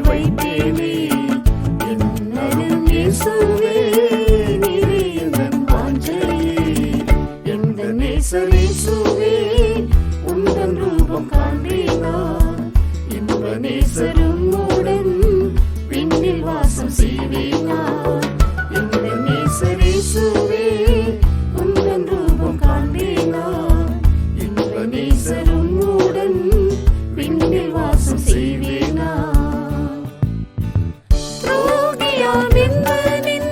வைப்பேனே. இன்னலும் இயேசுவே நீரே எந்தன் வாஞ்சையே. எந்த நேசர் இயேசுவே உந்தன் ரூபம் காண்பேனான். இன்ப நேசரும் உடன் விண்ணில் வாசம் செய்வேனான். எந்த நேசர் இயேசுவே உந்தன் ரூபம் காண்பேனான். இன்ப நேசரும் உடன் விண்ணில் வாசம் செய்வேனான். துரோகியாம் என்பனின்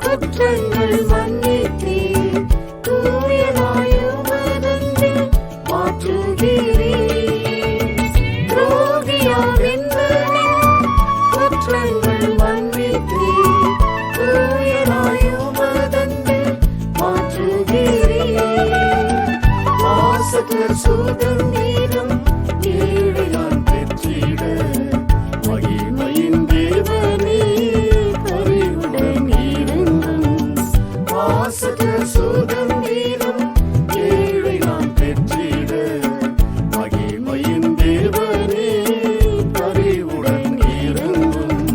குற்றங்கள் மன்னித்தீர். தூயதாய் உமதன்பில் மாற்றுகிறீர். துரோகியாம் என்பனின் குற்றங்கள் மன்னித்தீர். தூயதாய் உமதன்பில் மாற்றுகிறீர். வாசகர் சுதந்திரம் ஏழை நான் பெற்றிட மகிமையின் தேவனே பரிவுடன் இருந்தும். வாசகர் சுதந்திரம் ஏழை நான் பெற்றிட மகிமையின் தேவனே பரிவுடன் இருந்தும்.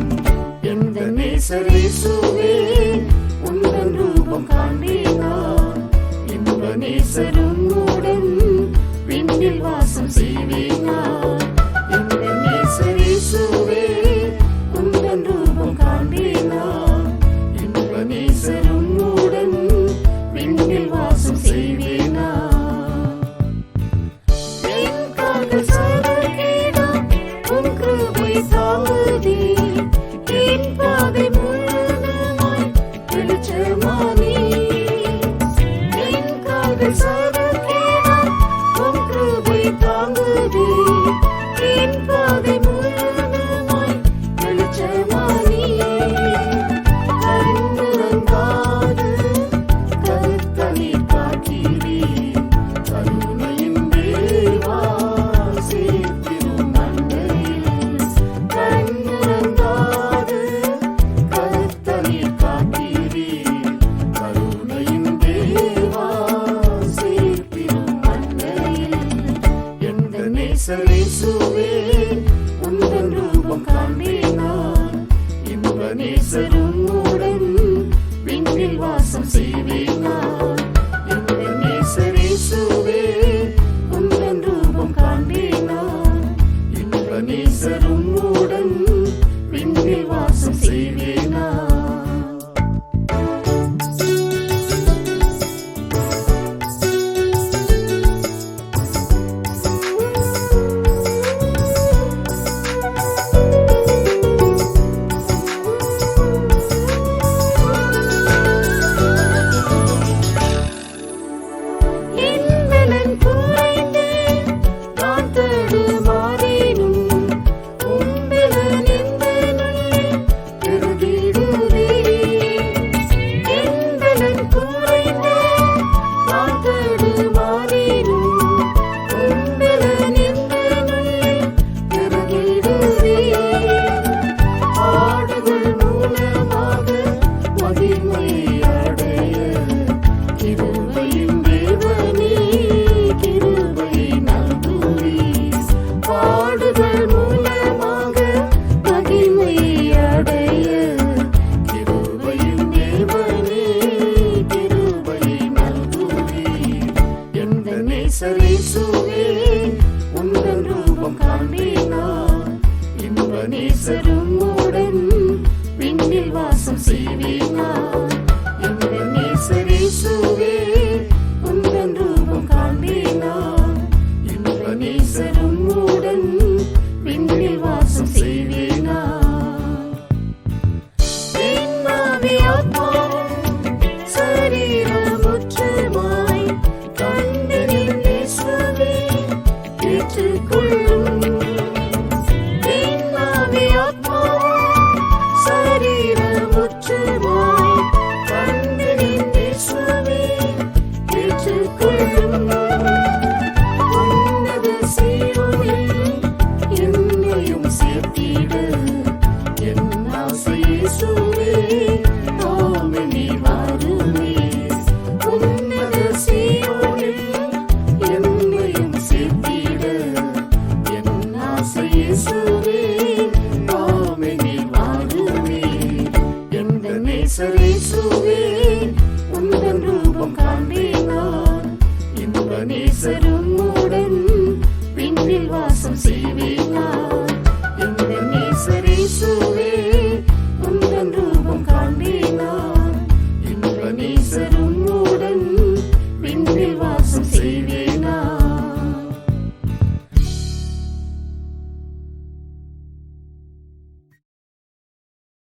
எந்த நேசர் இயேசுவே உந்தன் ரூபம் காண்பேனான். இன்ப நேசரும் உடன் விண்ணில் வாசம் செய்வேனான். எந்த நேசர் இயேசுவே உந்தன் ரூபம் காண்பேனான். இன்ப நேசரும் உடன் விண்ணில் வாசம் செய்வேனான். என் கால்கள் சறுக்கிடும் உம் கிருபை தாங்குதே. என் பாதை முழுவதுமாய் வெளிச்சமானே. என் கால்கள் சறுக்கிடும் உம் கிருபை தாங்குதே. என் பாதை முழுவதுமாய் வெளிச்சமானே. கண்ணுறங்காது கருத்தனை காக்கிறீர். கருணையின் தேவா சேர்த்திடும் நன்மையில். கண்ணுறங்காது கருத்தனை காக்கிறீர். கருணையின் தேவா சேர்த்திடும் நன்மையில். எந்த நேசர் இயேசுவே உந்தன் ரூபம் காண்பேனான். இன்ப நேசரும் உடன் விண்ணில் வாசம் செய்வேனான். எந்த நேசர் இயேசுவே உந்தன் ரூபம் காண்பேனான். இன்ப நேசரும் உடன் விண்ணில் வாசம் செய்வேனான். என் குறைந்து நான் தடுமாறினும் உம் பலன் எந்தனுள் பெருகிடுதே. என் பலன் குறைந்து நான் தடுமாறினும் உம் பலன் எந்தனுள் பெருகிடுதே. ஆடுகள் மூலமாக மகிமை அடைய கிருபையின் தேவனே கிருபை நல்குவீர். பாடுகள் மூலமாக மகிமை அடைய கிருபையின் தேவனே கிருபை நல்குவீர். எந்த நேசர் இயேசுவே உந்தன் ரூபம் காண்பேனான். இன்ப நேசரும் உடன் விண்ணில் வாசம் செய்வேனான். எந்த நேசர் இயேசுவே உந்தன் ரூபம் காண்பேனான். இன்ப நேசரும் உடன் விண்ணில் வாசம் செய்வேனான். என் ஆவி ஆத்மாவும் சரீரம் முற்றுமாய் கண்டனின் இயேசுவே ஏற்றுக்கொள்ளும். என் ஆவி ஆத்மாவும் சரீரம் முற்றுமாய் இயேசுவே